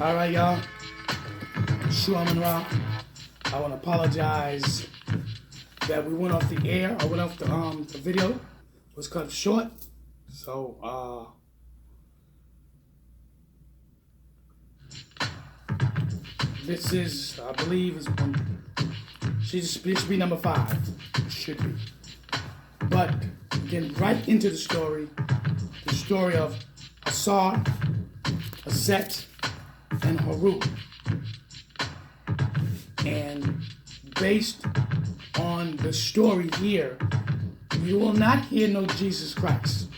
All right, y'all. SHU AMUN RA. I want to apologize that we went off the air. I went off the video. It was cut short. So, this is, I believe, should be number 5. Should be. But getting right into the story of Asar, Aset, and Haru. And based on the story here, you will not hear no Jesus Christ.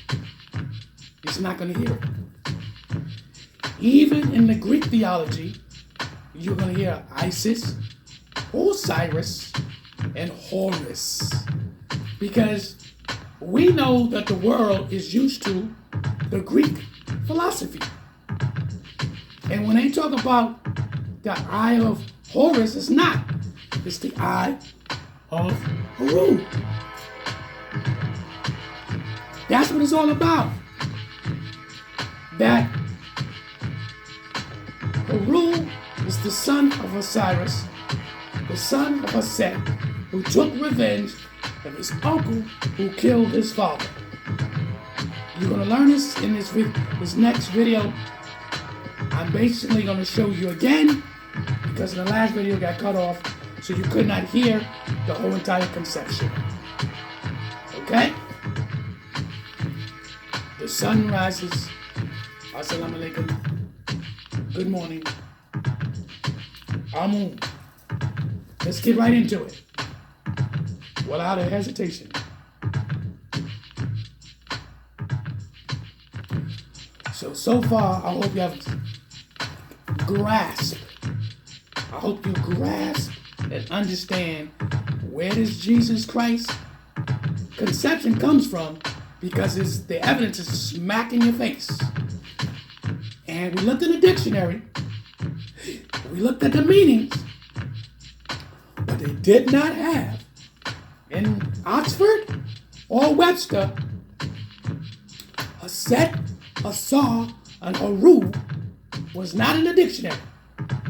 He's not going to hear it. Even in the Greek theology, you're going to hear Isis, Osiris, and Horus. Because we know that the world is used to the Greek philosophy. And when they talk about the eye of Horus, it's not. It's the eye of Haru. That's what it's all about. That Haru is the son of Osiris, the son of Aset, who took revenge of his uncle who killed his father. You're going to learn this in this next video. I'm basically going to show you again, because the last video got cut off, so you could not hear the whole entire conception. Okay? The sun rises. Assalamu alaikum. Good morning. Amun. Let's get right into it. Without a hesitation. So far, I hope you have grasped. I hope you grasp and understand where does Jesus Christ conception comes from, because the evidence is smack in your face. And we looked in the dictionary, we looked at the meanings, but they did not have in Oxford or Webster Aset, Asar, and Haru was not in the dictionary.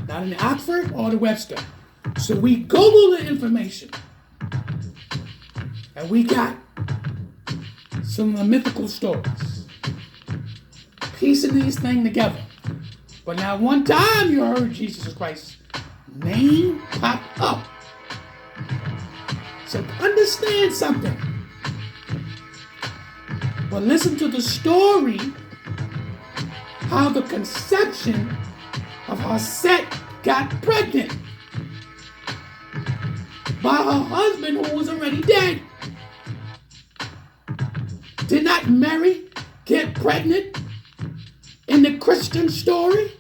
Not in the Oxford or the Webster. So we Googled the information. And we got some of the mythical stories. Piecing these things together. But now one time you heard Jesus Christ's name pop up. So understand something. But listen to the story, how the conception of Aset got pregnant by her husband who was already dead. Did not Mary get pregnant in the Christian story?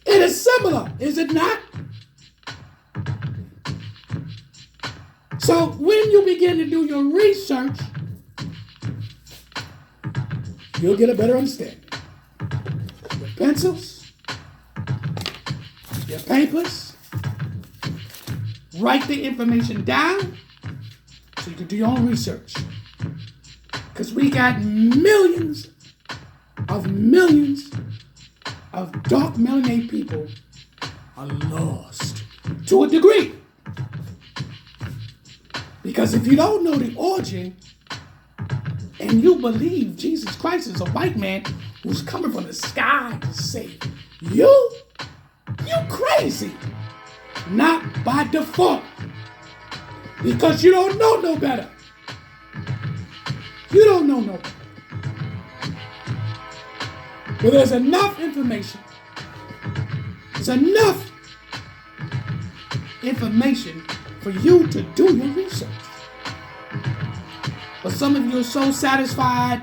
It is similar, is it not? So when you begin to do your research, you'll get a better understanding. Your pencils, your papers, write the information down so you can do your own research. Because we got millions of dark melanated people are lost to a degree. Because if you don't know the origin and you believe Jesus Christ is a white man who's coming from the sky to save you crazy. Not by default. Because you don't know no better. You don't know no better. But there's enough information. There's enough information for you to do your research. But some of you are so satisfied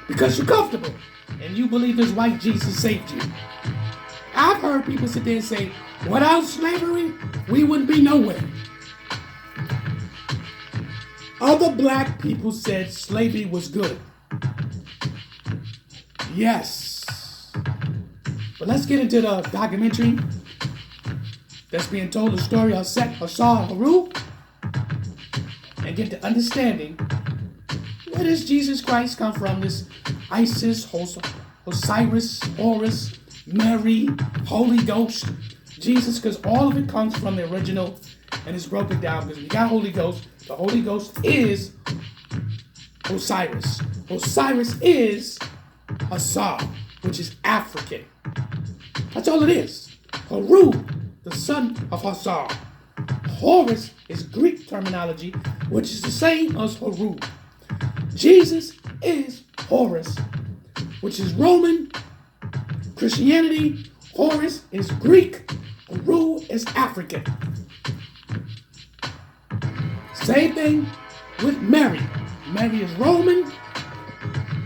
because you're comfortable and you believe this white Jesus saved you. I've heard people sit there and say, without slavery, we wouldn't be nowhere. Other black people said slavery was good. Yes. But let's get into the documentary that's being told, the story of Asar, Haru, and get to understanding Where does Jesus Christ come from? This Isis, Osiris, Horus, Mary, Holy Ghost, Jesus, because all of it comes from the original and it's broken down because we got Holy Ghost. The Holy Ghost is Osiris. Osiris is Asar, which is African. That's all it is. Haru, the son of Asar. Horus is Greek terminology, which is the same as Haru. Jesus is Horus, which is Roman. Christianity, Horus is Greek. Haru is African. Same thing with Mary. Mary is Roman.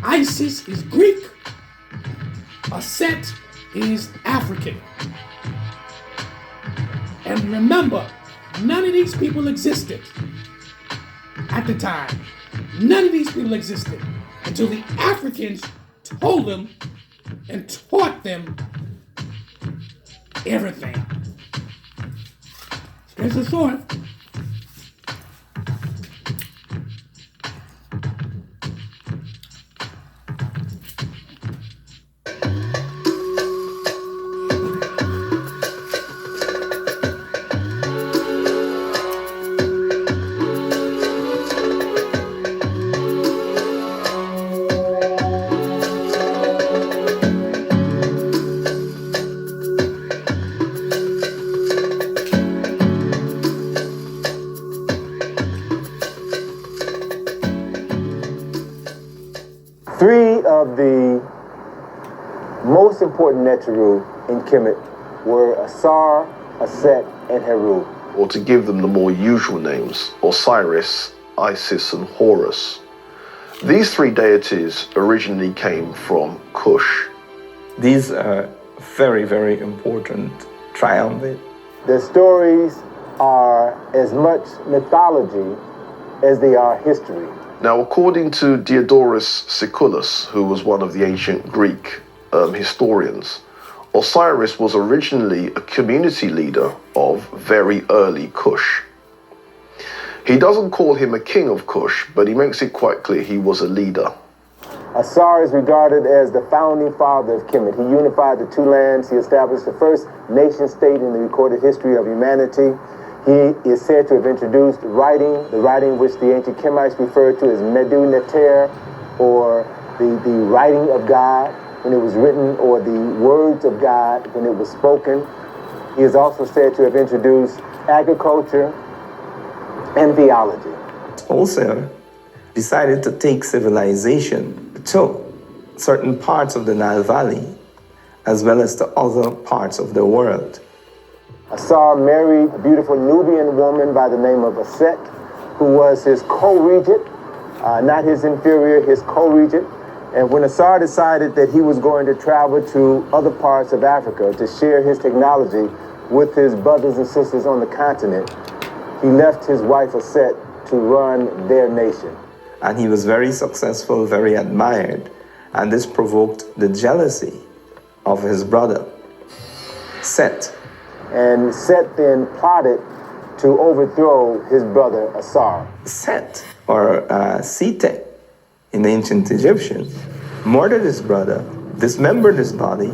Isis is Greek. Aset is African. And remember, none of these people existed at the time. None of these people existed until the Africans told them and taught them everything. There's the thought. Three of the most important Neteru in Kemet were Asar, Aset, and Heru. Or to give them the more usual names, Osiris, Isis, and Horus. These three deities originally came from Kush. These are very, very important triumvirate. Their stories are as much mythology as they are history. Now, according to Diodorus Siculus, who was one of the ancient Greek historians, Osiris was originally a community leader of very early Kush. He doesn't call him a king of Kush, but he makes it quite clear he was a leader. Asar is regarded as the founding father of Kemet. He unified the two lands. He established the first nation state in the recorded history of humanity. He is said to have introduced writing, the writing which the ancient Kemites referred to as Medu Neter, or the writing of God when it was written, or the words of God when it was spoken. He is also said to have introduced agriculture and theology. Also decided to take civilization to certain parts of the Nile Valley, as well as to other parts of the world. Asar married a beautiful Nubian woman by the name of Aset, who was his co-regent, not his inferior, his co-regent. And when Asar decided that he was going to travel to other parts of Africa to share his technology with his brothers and sisters on the continent, he left his wife Aset to run their nation. And he was very successful, very admired, and this provoked the jealousy of his brother, Set. And Set then plotted to overthrow his brother Asar. Set, or Sete in ancient Egyptian, murdered his brother, dismembered his body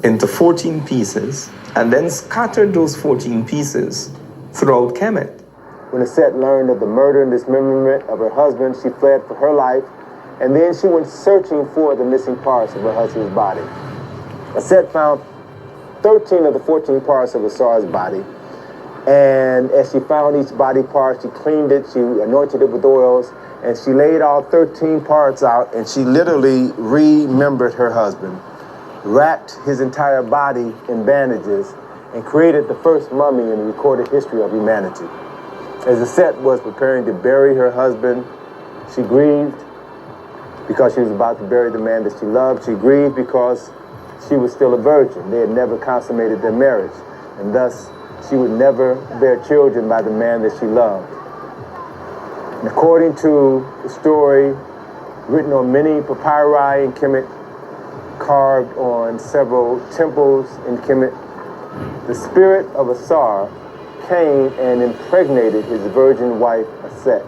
into 14 pieces, and then scattered those 14 pieces throughout Kemet. When Aset learned of the murder and dismemberment of her husband, she fled for her life, and then she went searching for the missing parts of her husband's body. Aset found 13 of the 14 parts of Asar's body, and as she found each body part, she cleaned it, she anointed it with oils, and she laid all 13 parts out, and she literally remembered her husband, wrapped his entire body in bandages, and created the first mummy in the recorded history of humanity. As Aset was preparing to bury her husband, she grieved because she was about to bury the man that she loved. She grieved because she was still a virgin. They had never consummated their marriage, and thus she would never bear children by the man that she loved. And according to the story written on many papyri in Kemet, carved on several temples in Kemet, the spirit of Asar came and impregnated his virgin wife Aset.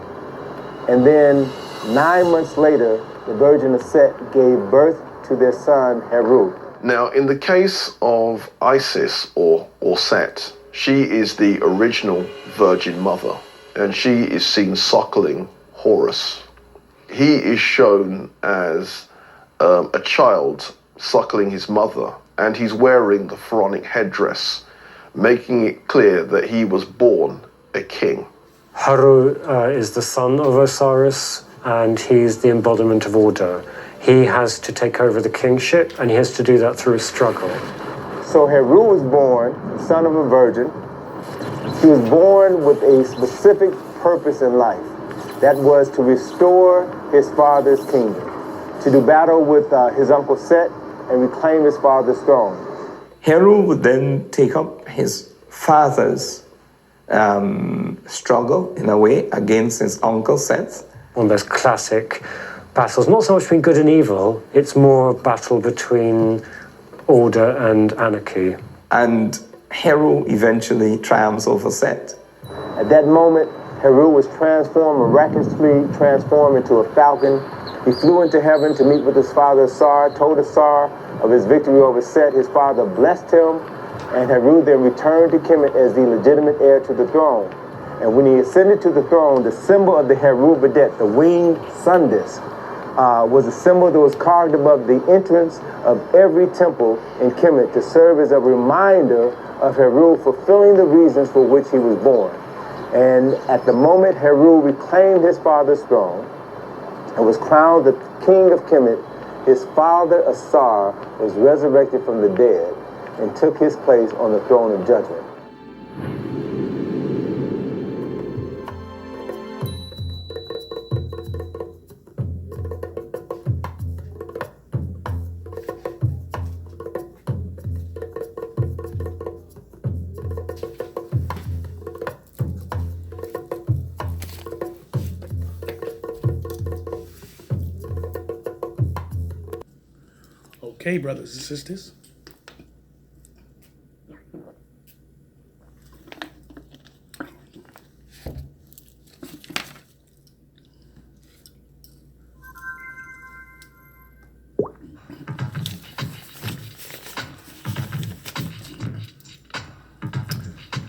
And then 9 months later, the Virgin of Set gave birth to their son, Heru. Now, in the case of Isis or Set, she is the original Virgin Mother, and she is seen suckling Horus. He is shown as a child suckling his mother, and he's wearing the pharaonic headdress, making it clear that he was born a king. Haru is the son of Osiris, and he's the embodiment of order. He has to take over the kingship, and he has to do that through a struggle. So Heru was born, the son of a virgin. He was born with a specific purpose in life. That was to restore his father's kingdom, to do battle with his uncle Set and reclaim his father's throne. Heru would then take up his father's struggle, in a way, against his uncle Seth. One of those classic battles, not so much between good and evil, it's more a battle between order and anarchy. And Heru eventually triumphs over Seth. At that moment, Heru was miraculously transformed into a falcon. He flew into heaven to meet with his father Asar, told Asar of his victory over Set. His father blessed him, and Heru then returned to Kemet as the legitimate heir to the throne. And when he ascended to the throne, the symbol of the Heru Badet, the winged sun disk, was a symbol that was carved above the entrance of every temple in Kemet to serve as a reminder of Heru fulfilling the reasons for which he was born. And at the moment Heru reclaimed his father's throne and was crowned the king of Kemet, his father Asar was resurrected from the dead and took his place on the throne of judgment. Okay, brothers and sisters.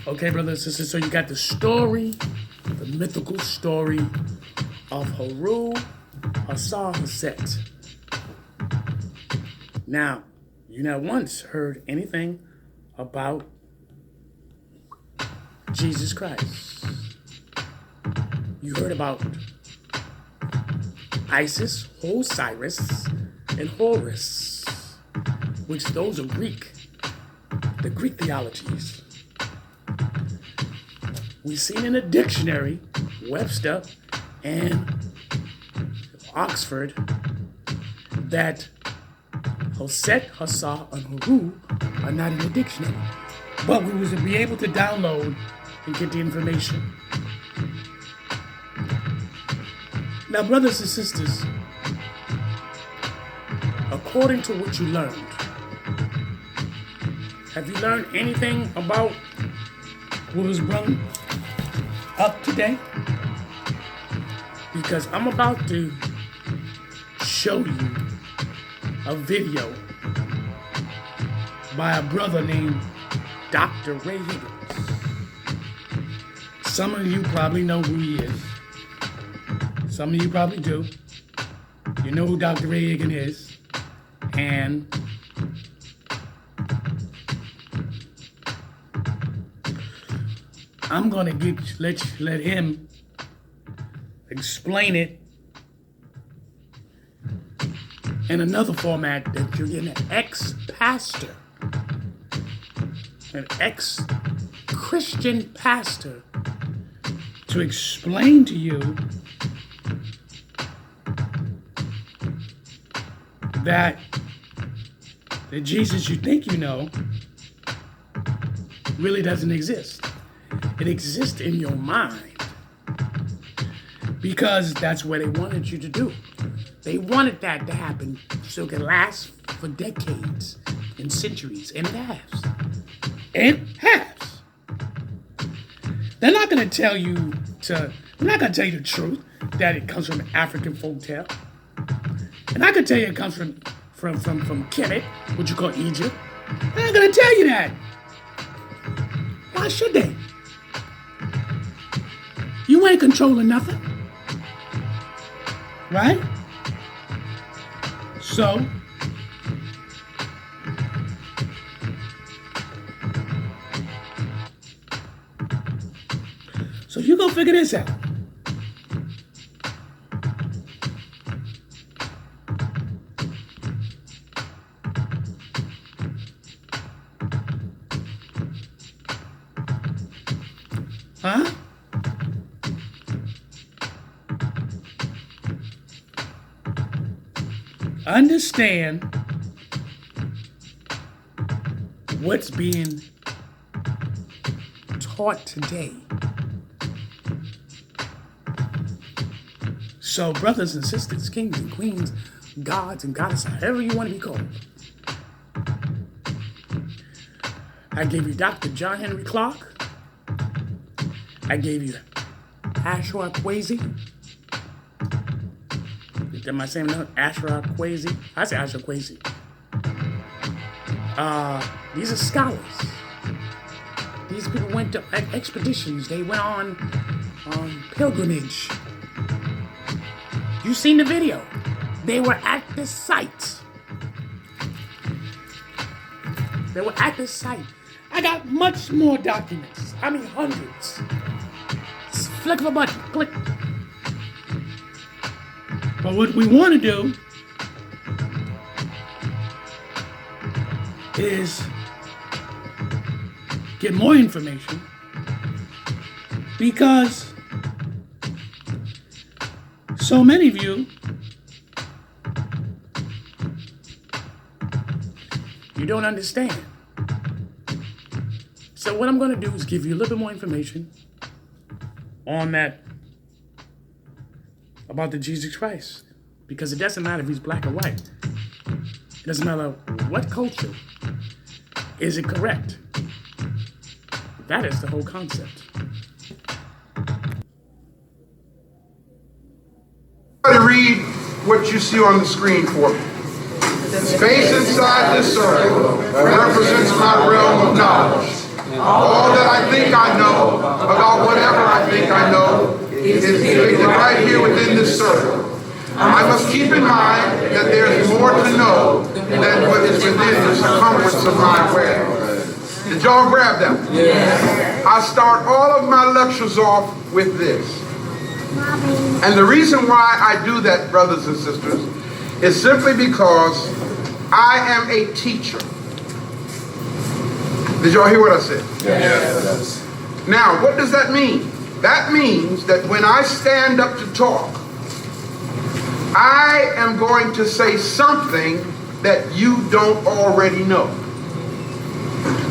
Okay, brothers and sisters, so you got the story, the mythical story of Haru Asar Set. Now, you not once heard anything about Jesus Christ. You heard about Isis, Osiris, and Horus, which those are Greek, the Greek theologies. We've seen in a dictionary, Webster and Oxford, that Set, Asar, and Haru are not in the dictionary. But we was to be able to download and get the information. Now, brothers and sisters, according to what you learned, have you learned anything about what was brought up today? Because I'm about to show you a video by a brother named Dr. Ray Higgins. Some of you probably know who he is. Some of you probably do. You know who Dr. Ray Higgins is. And I'm gonna let him explain it in another format that you're getting an ex-pastor, an ex-Christian pastor to explain to you that the Jesus you think you know really doesn't exist. It exists in your mind because that's what they wanted you to do. They wanted that to happen so it could last for decades and centuries, and it has. It has. They're not going to tell you the truth. that it comes from an African folktale. And I could tell you it comes from Kemet, what you call Egypt. I'm not gonna tell you that. Why should they? You ain't controlling nothing. Right? So you go figure this out. Huh? Understand what's being taught today. So, brothers and sisters, kings and queens, gods and goddesses, however you want to be called, I gave you Dr. John Henry Clark. I gave you SHU Kwesi. Am I saying no? SHU Kwesi? I say SHU Kwesi. These are scholars. These people went to expeditions. They went on pilgrimage. You seen the video. They were at the site. They were at the site. I got much more documents. I mean hundreds. Just flick of a button. Click. But what we want to do is get more information, because so many of you don't understand. So what I'm going to do is give you a little bit more information on that, about the Jesus Christ, because it doesn't matter if he's black or white. It doesn't matter what culture. Is it correct? That is the whole concept. To read what you see on the screen for me. The space inside this circle represents my realm of knowledge. All that I think I know about whatever I think I know is depicted right here within this circle. I must keep in mind that there's more to know than what is within the circumference of my awareness. Did y'all grab that? Yes. I start all of my lectures off with this. And the reason why I do that, brothers and sisters, is simply because I am a teacher. Did y'all hear what I said? Yes. Now, what does that mean? That means that when I stand up to talk, I am going to say something that you don't already know.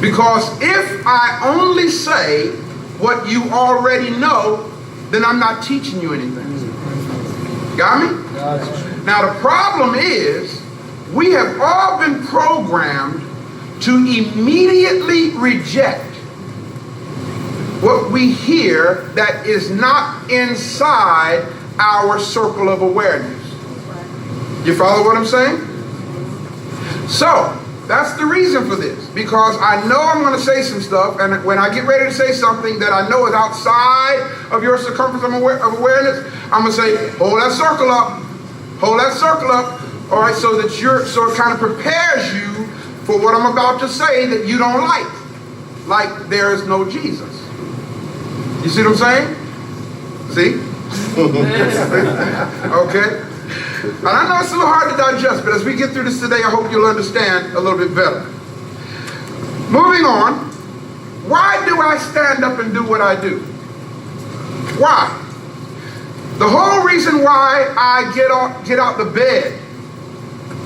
Because if I only say what you already know, then I'm not teaching you anything. Got me? Now the problem is, we have all been programmed to immediately reject what we hear that is not inside our circle of awareness. You follow what I'm saying? So, that's the reason for this, because I know I'm going to say some stuff, and when I get ready to say something that I know is outside of your circumference of awareness, I'm going to say, hold that circle up, hold that circle up, all right, so that so it kind of prepares you for what I'm about to say that you don't like there is no Jesus. You see what I'm saying? See? Okay? And I know it's a little hard to digest, but as we get through this today, I hope you'll understand a little bit better. Moving on, why do I stand up and do what I do? Why? The whole reason why I get out the bed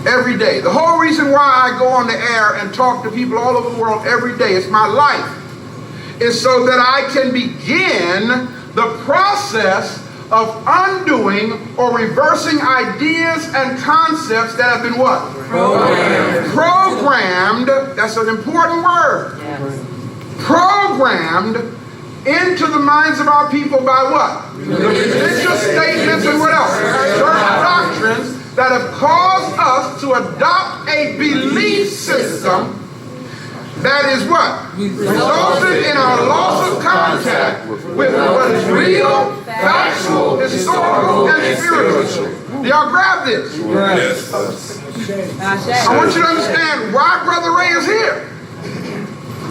every day, the whole reason why I go on the air and talk to people all over the world every day, it's my life, is so that I can begin the process of undoing or reversing ideas and concepts that have been what? Programmed, that's an important word. Yes. Programmed into the minds of our people by what? The religious statements and what else? Certain doctrines that have caused us to adopt a belief system that is what? Resulted in our loss of contact with what is real, factual, historical, and spiritual. Do y'all grab this? Yes. I want you to understand why Brother Ray is here.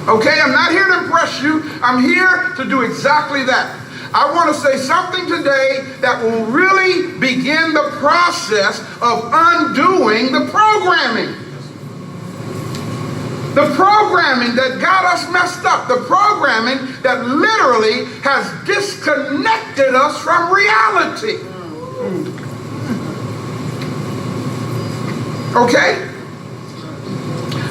Okay, I'm not here to impress you. I'm here to do exactly that. I want to say something today that will really begin the process of undoing the programming. The programming that got us messed up. The programming that literally has disconnected us from reality. Okay?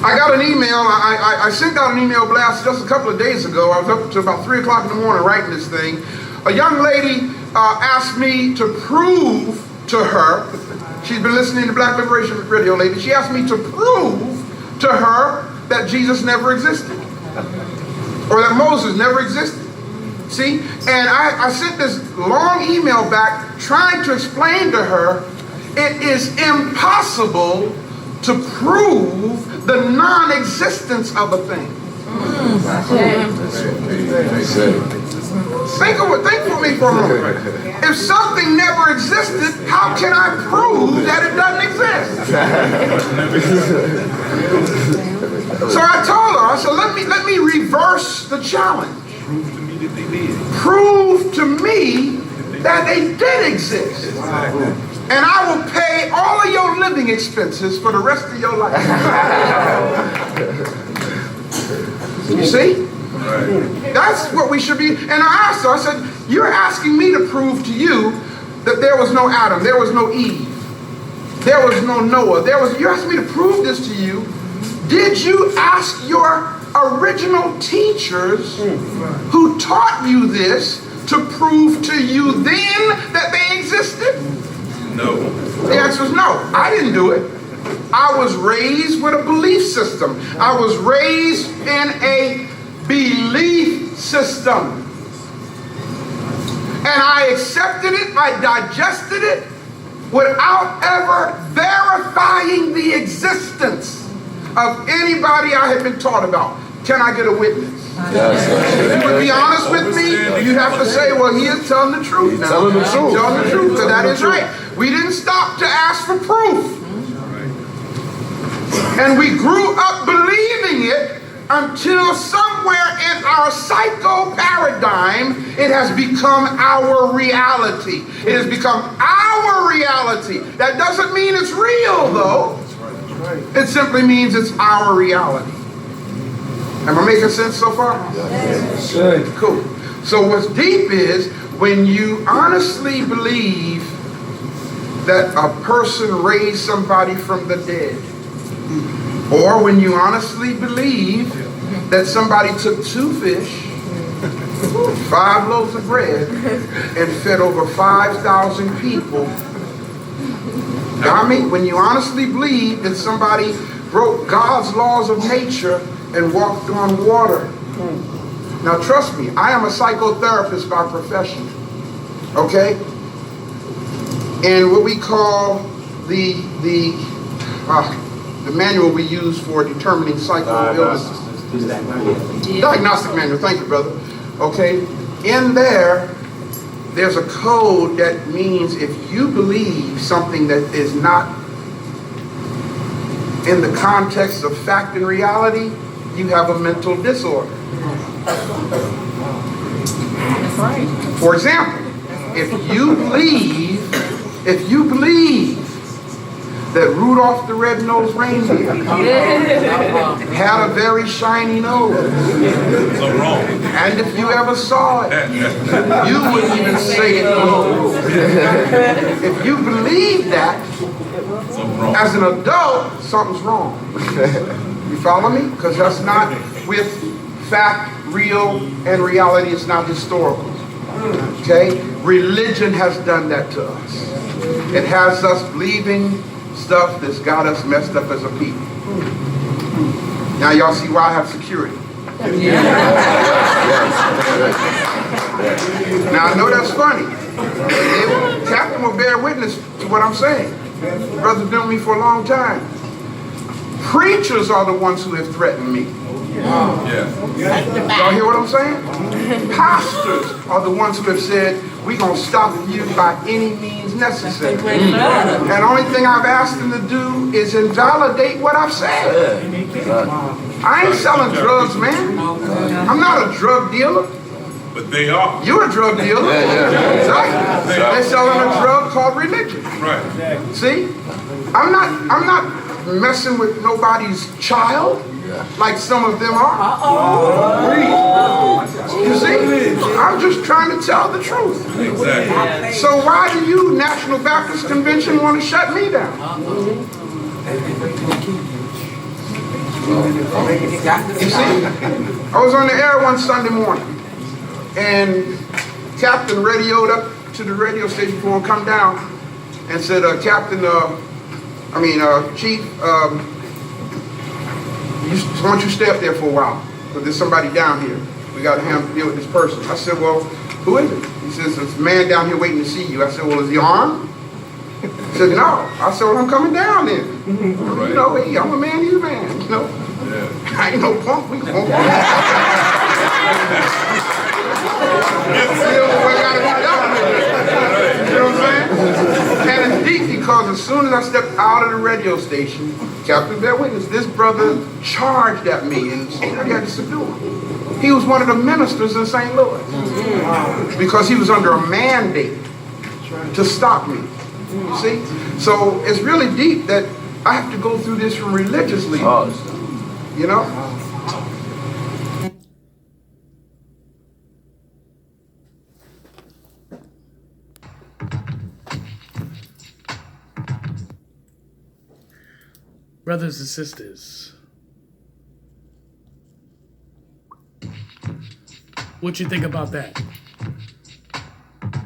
I got an email. I sent out an email blast just a couple of days ago. I was up to about 3 o'clock in the morning writing this thing. A young lady asked me to prove to her, she's been listening to Black Liberation Radio lately, she asked me to prove to her that Jesus never existed. Or that Moses never existed. See? And I sent this long email back trying to explain to her it is impossible to prove the non-existence of a thing. Think with me for a moment. If something never existed, how can I prove that it doesn't exist? So I told her, I said, let me reverse the challenge. Prove to me that they did exist. And I will pay all of your living expenses for the rest of your life. You see? That's what we should be. And I asked her, I said, you're asking me to prove to you that there was no Adam, there was no Eve, there was no Noah, you're asking me to prove this to you. Did you ask your original teachers who taught you this to prove to you then that they existed? No. The answer is no. I didn't do it. I was raised with a belief system. I was raised in a belief system. And I accepted it, I digested it, without ever verifying the existence of anybody I had been taught about. Can I get a witness? Yes. If you would be honest with me, you'd have to say, well, he is telling the truth now. Telling the truth. Telling the truth, so that is right. We didn't stop to ask for proof. And we grew up believing it until somewhere in our psycho paradigm, it has become our reality. It has become our reality. That doesn't mean it's real, though. It simply means it's our reality. Am I making sense so far? Yes. Good. Cool. So what's deep is when you honestly believe that a person raised somebody from the dead, or when you honestly believe that somebody took 2 fish, 5 loaves of bread, and fed over 5,000 people. Got me? When you honestly believe that somebody broke God's laws of nature and walked on water. Now trust me, I am a psychotherapist by profession. Okay? And what we call the manual we use for determining psycho illnesses. Diagnostic manual, thank you, brother. Okay? In there's a code that means if you believe something that is not in the context of fact and reality, you have a mental disorder. That's right. For example, if you believe that Rudolph the Red-Nosed Reindeer had a very shiny nose, and if you ever saw it, you wouldn't even say it. If you believe that, as an adult, something's wrong. You follow me? Because that's not with fact, real, and reality. It's not historical. Okay? Religion has done that to us. It has us believing stuff that's got us messed up as a people. Now y'all see why I have security. Now I know that's funny. Captain will bear witness to what I'm saying. Brother's been with me for a long time. Preachers are the ones who have threatened me. Y'all hear what I'm saying? Pastors are the ones who have said, we're going to stop you by any means necessary. And the only thing I've asked them to do is invalidate what I've said. I ain't selling drugs, man. I'm not a drug dealer. But they are. You're a drug dealer. Right. They're selling a drug called religion. Right. See? I'm not messing with nobody's child like some of them are. You see? I'm just trying to tell the truth. Exactly. So why do you, National Baptist Convention, want to shut me down? You see? I was on the air one Sunday morning, and Captain radioed up to the radio station before I come down and said, Chief, why don't you stay up there for a while? Because there's somebody down here. We got to deal with this person. I said, well, who is it? He says, there's a man down here waiting to see you. I said, well, is he armed? He said, no. I said, well, I'm coming down then. You know, hey, I'm a man, he's a man. You know, I ain't no punk. We won't. You know what I'm saying? And it's deep because as soon as I stepped out of the radio station, Captain bear witness, this brother charged at me and I had to subdue him. He was one of the ministers in St. Louis because he was under a mandate to stop me. You see? So it's really deep that I have to go through this from religious leaders. You know? Brothers and sisters, what you think about that?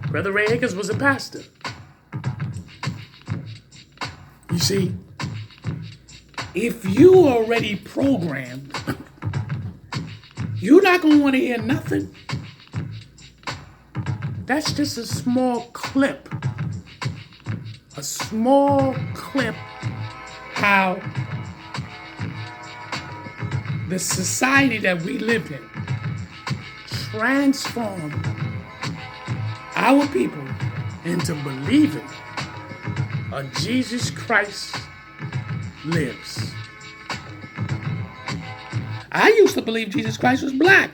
Brother Ray Akers was a pastor. You see, if you already programmed, you're not going to want to hear nothing. That's just a small clip. A small clip how the society that we live in transformed our people into believing a Jesus Christ lives. I used to believe Jesus Christ was black.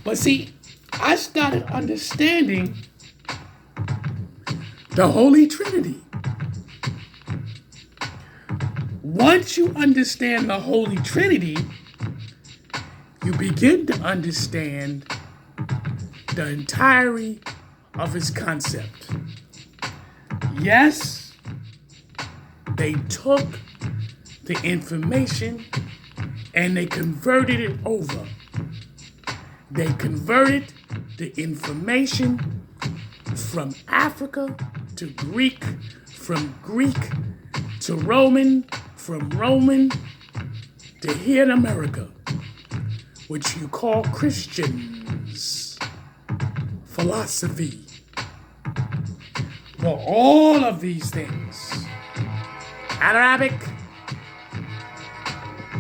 But see, I started understanding the Holy Trinity. Once you understand the Holy Trinity, you begin to understand the entirety of his concept. Yes, they took the information and they converted it over. They converted the information from Africa to Greek, from Greek to Roman, from Roman to here in America, which you call Christians, philosophy. Well, all of these things, Arabic,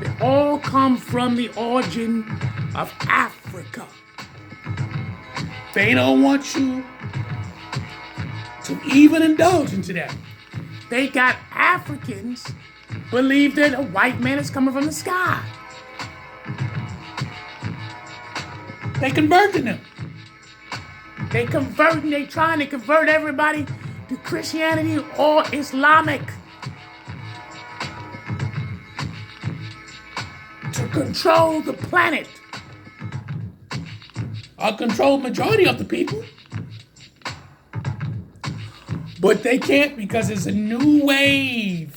they all come from the origin of Africa. They don't want you to even indulge into that. They got Africans believe that a white man is coming from the sky. They converting them. They trying to convert everybody to Christianity or Islamic. To control the planet. Or control majority of the people. But they can't because it's a new wave.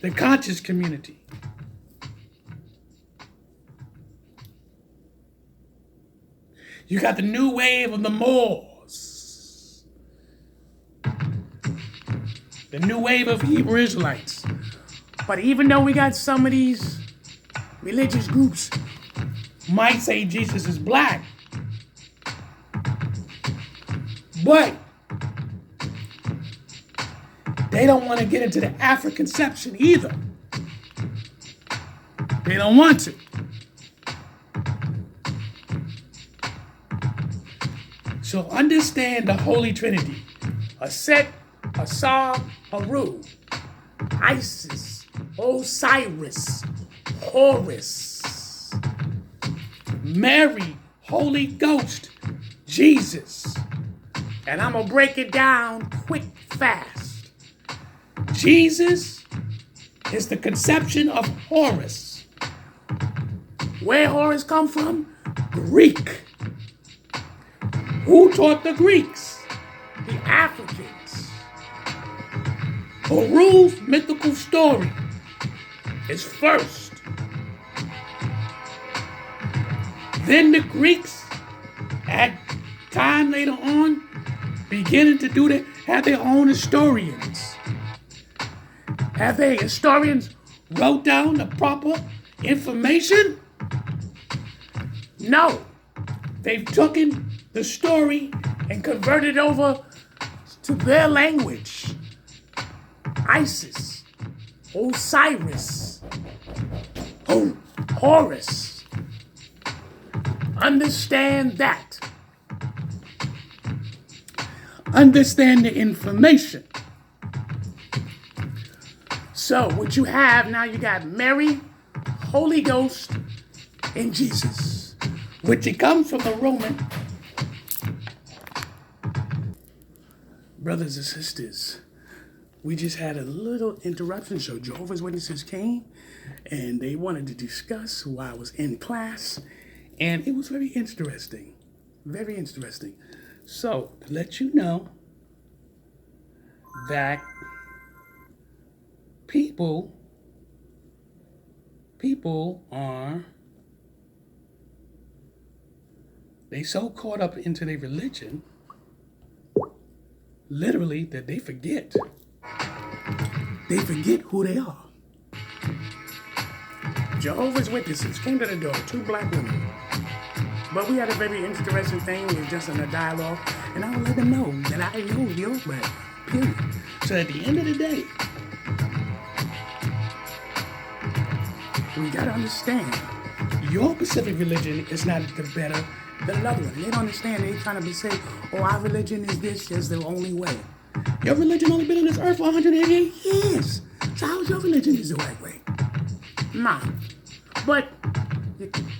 The conscious community. You got the new wave of the Moors. The new wave of Hebrew Israelites. But even though we got some of these religious groups might say Jesus is black, but they don't want to get into the Afroconception either. They don't want to. So understand the Holy Trinity. Aset, Asar, Haru, Isis, Osiris, Horus, Mary, Holy Ghost, Jesus. And I'm going to break it down quick, fast. Jesus is the conception of Horus. Where Horus come from? Greek. Who taught the Greeks? The Africans. Horu's mythical story is first. Then the Greeks, at time later on, beginning to do that, have their own historians. Have their historians wrote down the proper information? No. They've taken the story and converted it over to their language. Isis, Osiris, Horus. Understand that. Understand the information. So what you have now, you got Mary, Holy Ghost, and Jesus, which it comes from the Roman. Brothers and sisters, we just had a little interruption. So Jehovah's Witnesses came and they wanted to discuss while I was in class. And it was very interesting. Very interesting. So, to let you know that people are, they so caught up into their religion, literally, that they forget. They forget who they are. Jehovah's Witnesses came to the door, 2 black women. But we had a very interesting thing. We were just in a dialogue. And I would let them know that I know your black, period. So at the end of the day, we got to understand, your Pacific religion is not the better than another one. They don't understand. They trying to say, oh, our religion is this, is the only way. Your religion only been on this earth for 188 years. So how is your religion is the right way? Nah. But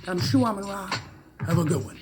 I'm SHU AMUN RA. Have a good one.